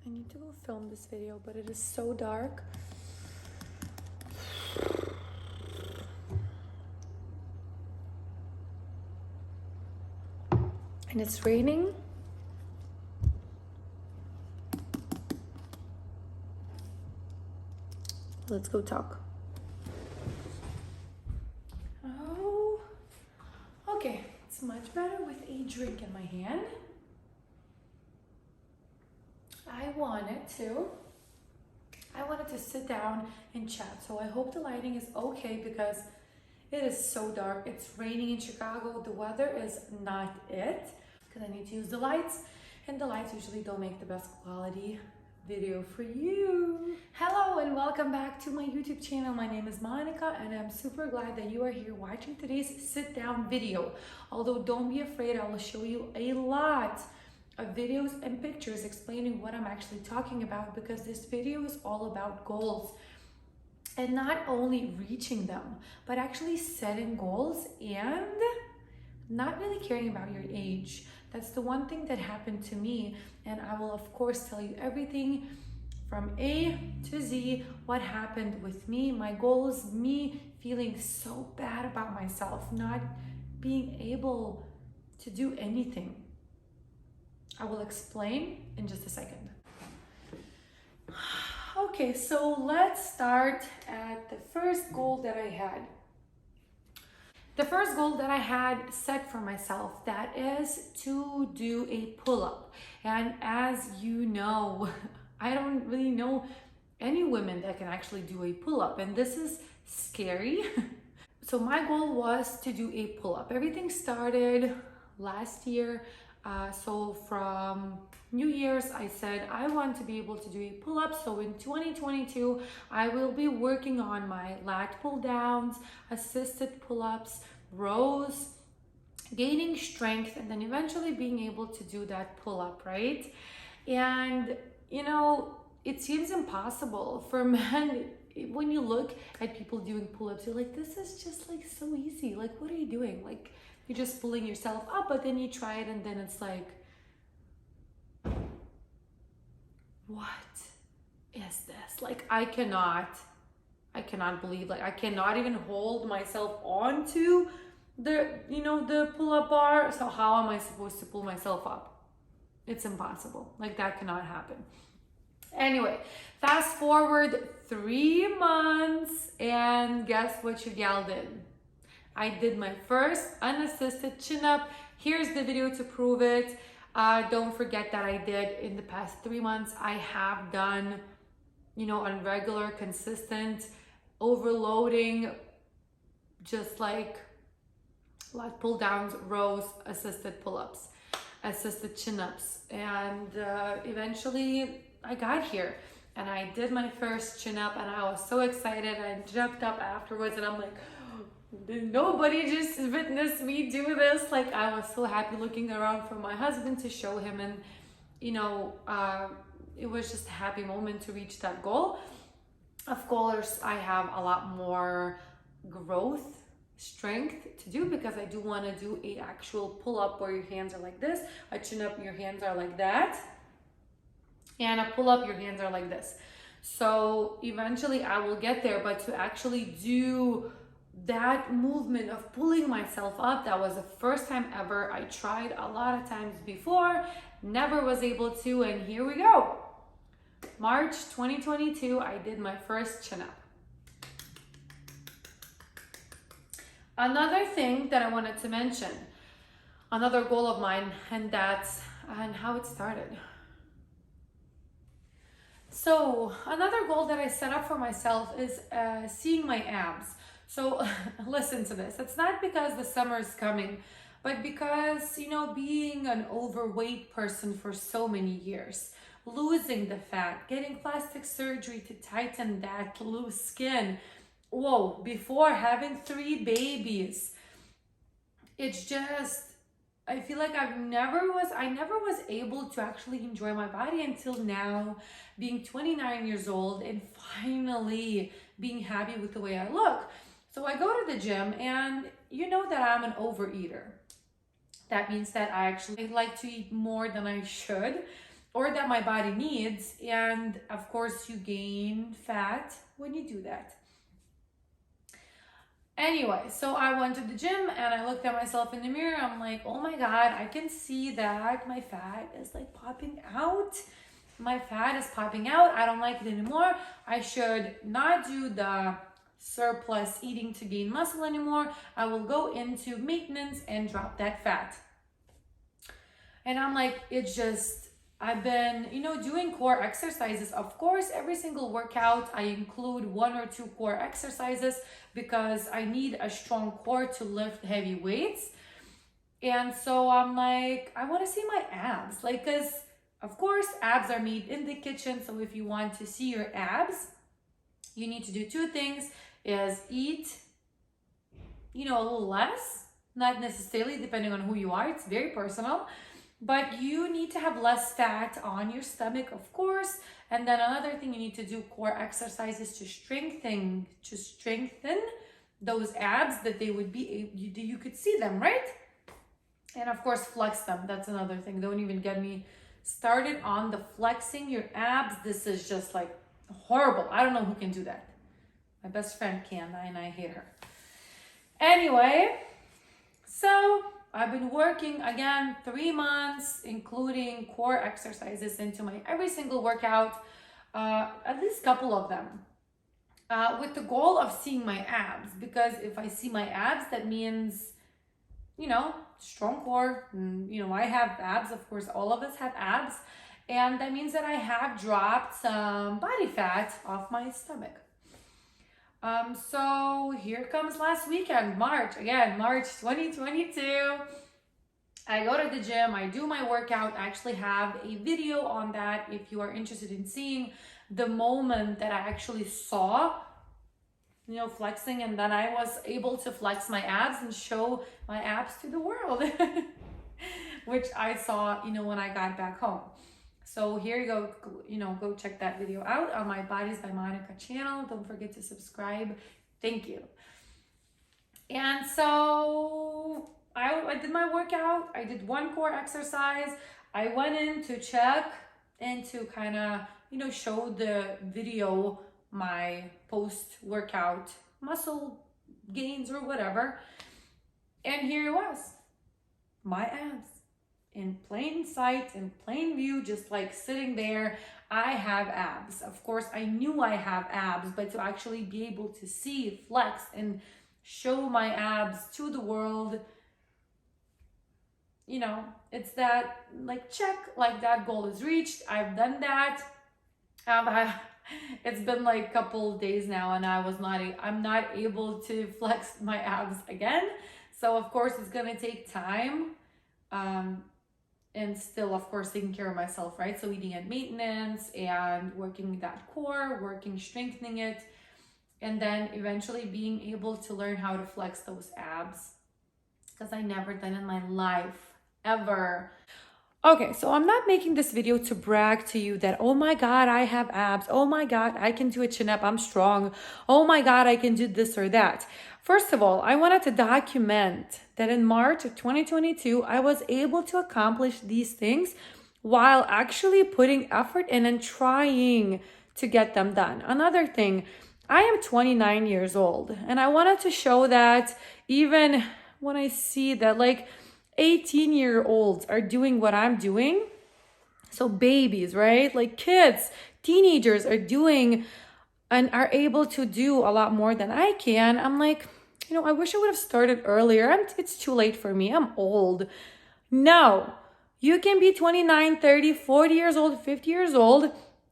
I need to go film this video, but it is so dark. And it's raining. Let's go talk. Oh, okay. It's much better with a drink in my hand. I wanted to sit down and chat. So I hope the lighting is okay because it is so dark. It's raining in Chicago. The weather is not it because I need to use the lights, and the lights usually don't make the best quality video for you. Hello and welcome back to my YouTube channel. My name is Monica and I'm super glad that you are here watching today's sit down video. Although don't be afraid, I will show you a lot of videos and pictures explaining what I'm actually talking about, because this video is all about goals. And not only reaching them, but actually setting goals and not really caring about your age. That's the one thing that happened to me. And I will of course tell you everything from A to Z, what happened with me, my goals, me feeling so bad about myself, not being able to do anything. I will explain in just a second. Okay, so let's start at the first goal that I had. The first goal that I had set for myself, that is to do a pull-up. And as you know, I don't really know any women that can actually do a pull-up, and this is scary. So my goal was to do a pull-up. Everything started last year. So from New Year's, I said I want to be able to do a pull-up. So in 2022, I will be working on my lat pull downs, assisted pull-ups, rows, gaining strength, and then eventually being able to do that pull-up, right? And you know, it seems impossible for men. When you look at people doing pull-ups, you're like, this is just like so easy. Like, what are you doing? Like, you're just pulling yourself up, but then you try it and then it's like, what is this? Like, I cannot believe, like, I cannot even hold myself onto the, the pull-up bar. So how am I supposed to pull myself up? It's impossible. Like, that cannot happen. Anyway, fast forward 3 months and guess what your gal did? I did my first unassisted chin-up. Here's the video to prove it. Don't forget that I did in the past 3 months. I have done, on regular, consistent, overloading, just like lat pull downs, rows, assisted pull-ups, assisted chin-ups. And eventually I got here and I did my first chin-up and I was so excited. I jumped up afterwards and I'm like, did nobody just witness me do this? Like, I was so happy looking around for my husband to show him, and it was just a happy moment to reach that goal. Of course, I have a lot more growth, strength to do, because I do want to do a actual pull-up where your hands are like this, a chin-up, your hands are like that, and a pull-up, your hands are like this. So eventually I will get there, but to actually do that movement of pulling myself up, that was the first time ever. I tried a lot of times before, never was able to, and here we go. March 2022, I did my first chin-up. Another thing that I wanted to mention, another goal of mine, and how it started. So another goal that I set up for myself is seeing my abs. So listen to this. It's not because the summer is coming, but because, being an overweight person for so many years, losing the fat, getting plastic surgery to tighten that loose skin. Whoa, before having 3 babies, it's just, I feel like I never was able to actually enjoy my body until now, being 29 years old and finally being happy with the way I look. So I go to the gym, and you know that I'm an overeater. That means that I actually like to eat more than I should. or that my body needs. And of course, you gain fat when you do that. Anyway, so I went to the gym and I looked at myself in the mirror. I'm like, oh my God, I can see that my fat is like popping out. My fat is popping out. I don't like it anymore. I should not do the surplus eating to gain muscle anymore. I will go into maintenance and drop that fat. And I'm like, it's just, I've been, doing core exercises. Of course, every single workout, I include 1 or 2 core exercises because I need a strong core to lift heavy weights. And so I'm like, I want to see my abs. Like, because of course, abs are made in the kitchen. So if you want to see your abs, you need to do 2 things, is eat, a little less, not necessarily depending on who you are. It's very personal. But you need to have less fat on your stomach, of course. And then another thing, you need to do core exercises to strengthen those abs, that they would be, you could see them, right? And of course, flex them. That's another thing. Don't even get me started on the flexing your abs. This is just like horrible. I don't know who can do that. My best friend can, and I hate her. Anyway, so I've been working again 3 months, including core exercises into my every single workout, at least a couple of them, with the goal of seeing my abs. Because if I see my abs, that means, strong core. I have abs. Of course, all of us have abs. And that means that I have dropped some body fat off my stomach. So here comes last weekend, March 2022. I go to the gym, I do my workout. I actually have a video on that if you are interested in seeing the moment that I actually saw, flexing, and then I was able to flex my abs and show my abs to the world, which I saw, when I got back home. So here you go, go check that video out on my Bodies by Monica channel. Don't forget to subscribe. Thank you. And so I did my workout. I did 1 core exercise. I went in to check and to kind of, show the video, my post-workout muscle gains or whatever. And here it was, my abs. In plain sight, in plain view, just like sitting there. I have abs. Of course, I knew I have abs, but to actually be able to see, flex, and show my abs to the world, it's that, like, check, like, that goal is reached. I've done that. It's been like a couple days now, and I'm not able to flex my abs again. So of course, it's gonna take time. And still, of course, taking care of myself, right? So eating at maintenance and working that core, strengthening it, and then eventually being able to learn how to flex those abs, because I never done in my life, ever. Okay, so I'm not making this video to brag to you that, oh my God, I have abs. Oh my God, I can do a chin up. I'm strong. Oh my God, I can do this or that. First of all, I wanted to document that in March of 2022, I was able to accomplish these things while actually putting effort in and trying to get them done. Another thing, I am 29 years old, and I wanted to show that even when I see that like 18-year-olds are doing what I'm doing, so babies, right? Like kids, teenagers are doing and are able to do a lot more than I can. I'm like, I wish I would have started earlier. It's too late for me. I'm old. No, you can be 29, 30, 40 years old, 50 years old,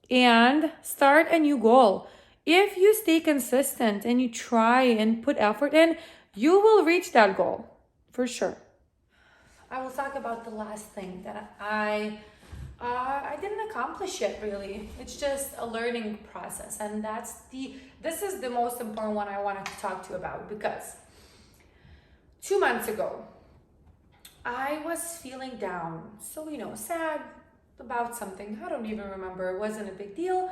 and start a new goal. If you stay consistent and you try and put effort in, you will reach that goal for sure. I will talk about the last thing that I didn't accomplish yet, really. It's just a learning process, and this is the most important one I wanted to talk to you about, because 2 months ago, I was feeling down, so sad about something. I don't even remember. It wasn't a big deal,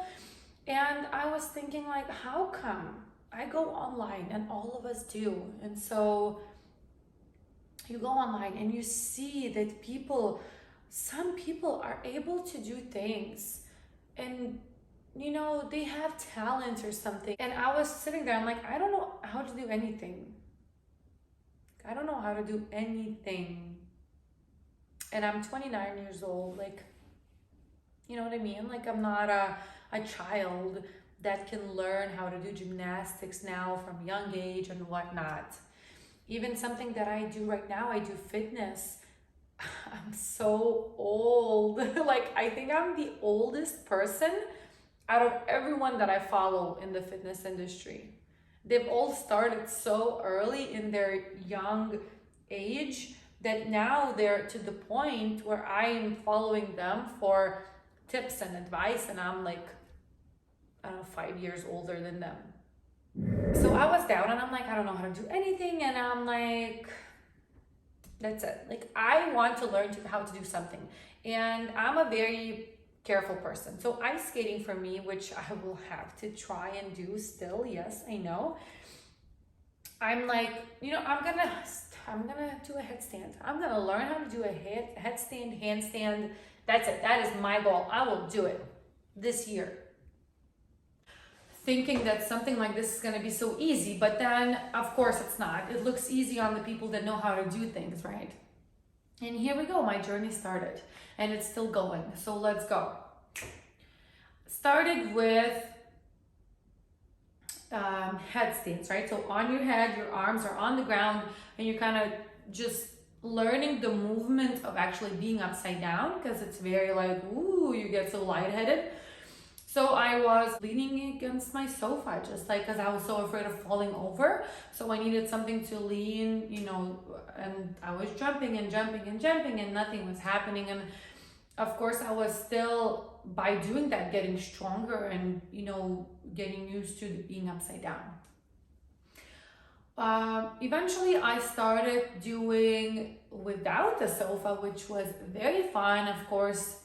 and I was thinking, like, how come I go online, and all of us do, and so you go online and you see that people some people are able to do things and they have talent or something. And I was sitting there, I'm like, I don't know how to do anything. I don't know how to do anything. And I'm 29 years old, like, you know what I mean? Like, I'm not a child that can learn how to do gymnastics now from a young age and whatnot. Even something that I do right now, I do fitness. I'm so old. Like, I think I'm the oldest person out of everyone that I follow in the fitness industry. They've all started so early in their young age that now they're to the point where I am following them for tips and advice, and I'm like, I don't know, 5 years older than them. So I was down and I'm like, I don't know how to do anything, and I'm like, that's it. Like, I want to learn how to do something, and I'm a very careful person. So ice skating for me, which I will have to try and do still, yes, I know. I'm like, I'm gonna do a headstand. I'm gonna learn how to do a headstand, handstand. That's it. That is my goal. I will do it this year. Thinking that something like this is gonna be so easy, but then of course it's not. It looks easy on the people that know how to do things, right? And here we go, my journey started and it's still going. So let's go. Started with headstands, right? So on your head, your arms are on the ground and you're kind of just learning the movement of actually being upside down, because it's very like, ooh, you get so lightheaded. So I was leaning against my sofa, just like, because I was so afraid of falling over. So I needed something to lean, and I was jumping and jumping and jumping and nothing was happening. And of course I was still, by doing that, getting stronger and, getting used to being upside down. Eventually I started doing without the sofa, which was very fun. Of course,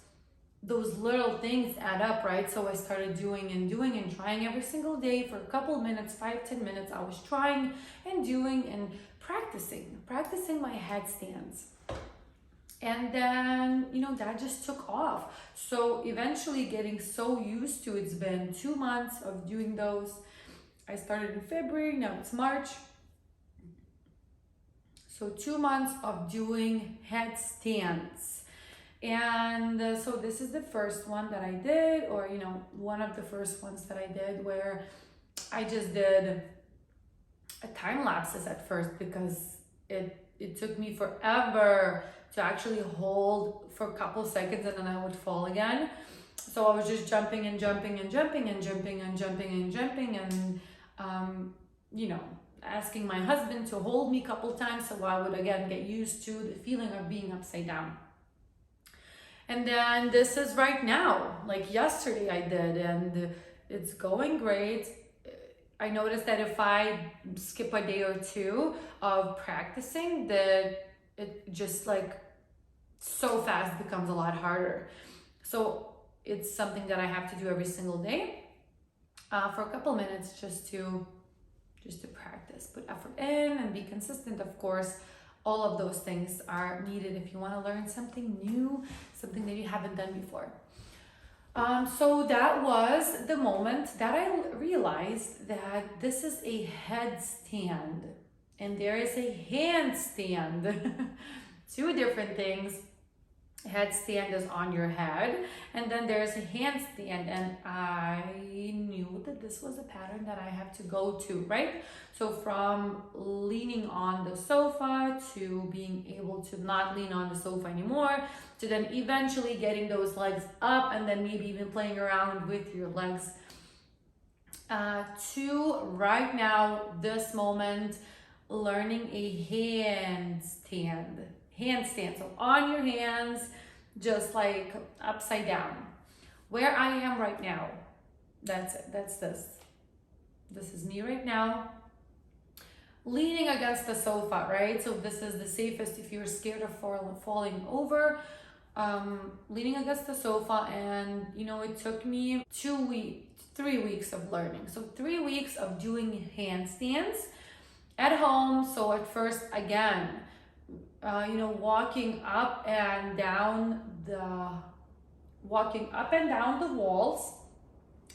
those little things add up, right? So I started doing and trying every single day for a couple minutes, 5-10 minutes. I was trying and doing and practicing my headstands. And then, that just took off. So eventually getting so used to, it's been 2 months of doing those. I started in February, now it's March. So 2 months of doing headstands. And so this is the first one that I did, or, one of the first ones that I did, where I just did a time lapses at first, because it took me forever to actually hold for a couple seconds and then I would fall again. So I was just jumping and jumping and jumping and jumping and jumping and jumping and, asking my husband to hold me a couple times so I would again get used to the feeling of being upside down. And then this is right now, like yesterday I did, and it's going great. I noticed that if I skip a day or two of practicing, that it just like so fast becomes a lot harder. So it's something that I have to do every single day for a couple minutes just to practice, put effort in and be consistent. Of course, all of those things are needed if you want to learn something new, something that you haven't done before. So that was the moment that I realized that this is a headstand and there is a handstand. Two different things. Headstand is on your head, and then there's a handstand, and I knew that this was a pattern that I have to go to, right? So from leaning on the sofa to being able to not lean on the sofa anymore, to then eventually getting those legs up and then maybe even playing around with your legs, to right now, this moment, learning a handstand. So on your hands, just like upside down. Where I am right now, that's it. That's this. This is me right now, leaning against the sofa, right? So this is the safest if you're scared of falling over. Leaning against the sofa, and it took me 3 weeks of learning. So 3 weeks of doing handstands at home. So at first, again, walking up and down the walls,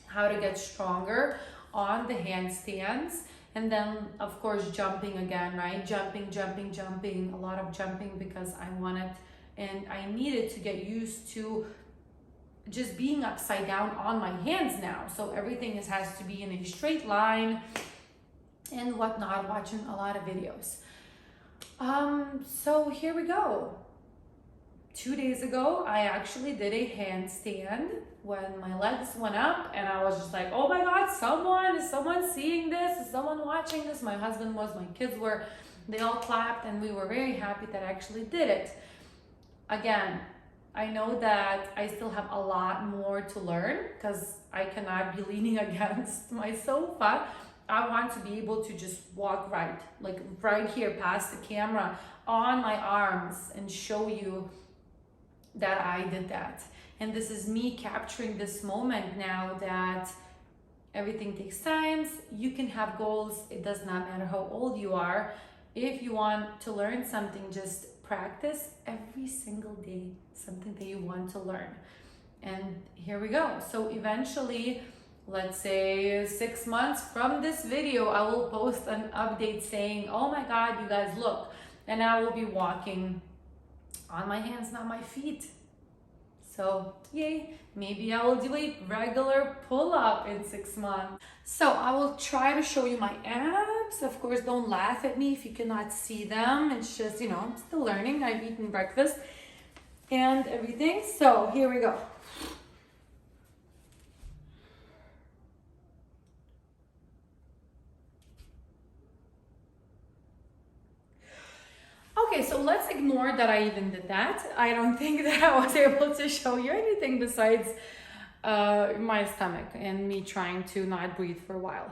how to get stronger on the handstands. And then of course jumping again, right? Jumping, a lot of jumping, because I wanted and I needed to get used to just being upside down on my hands now. So everything has to be in a straight line and whatnot, watching a lot of videos. So here we go. 2 days ago, I actually did a handstand when my legs went up, and I was just like, oh my God, is someone seeing this? Is someone watching this? My husband was, my kids were, they all clapped, and we were very happy that I actually did it. Again, I know that I still have a lot more to learn because I cannot be leaning against my sofa. I want to be able to just walk right here past the camera on my arms and show you that I did that. And this is me capturing this moment now, that everything takes time. You can have goals. It does not matter how old you are. If you want to learn something, just practice every single day something that you want to learn. And here we go. So eventually, let's say 6 months from this video, I will post an update saying, oh my God, you guys, look. And I will be walking on my hands, not my feet. So yay, maybe I will do a regular pull-up in 6 months. So I will try to show you my abs. Of course, don't laugh at me if you cannot see them. It's just, I'm still learning. I've eaten breakfast and everything. So here we go. Okay, so let's ignore that I even did that. I don't think that I was able to show you anything besides my stomach and me trying to not breathe for a while.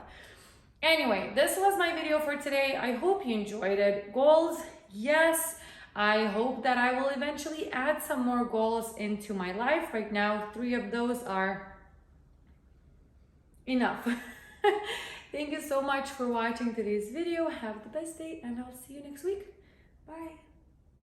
Anyway, this was my video for today. I hope you enjoyed it. Goals, yes. I hope that I will eventually add some more goals into my life. Right now, 3 of those are enough. Thank you so much for watching today's video. Have the best day, and I'll see you next week. Bye.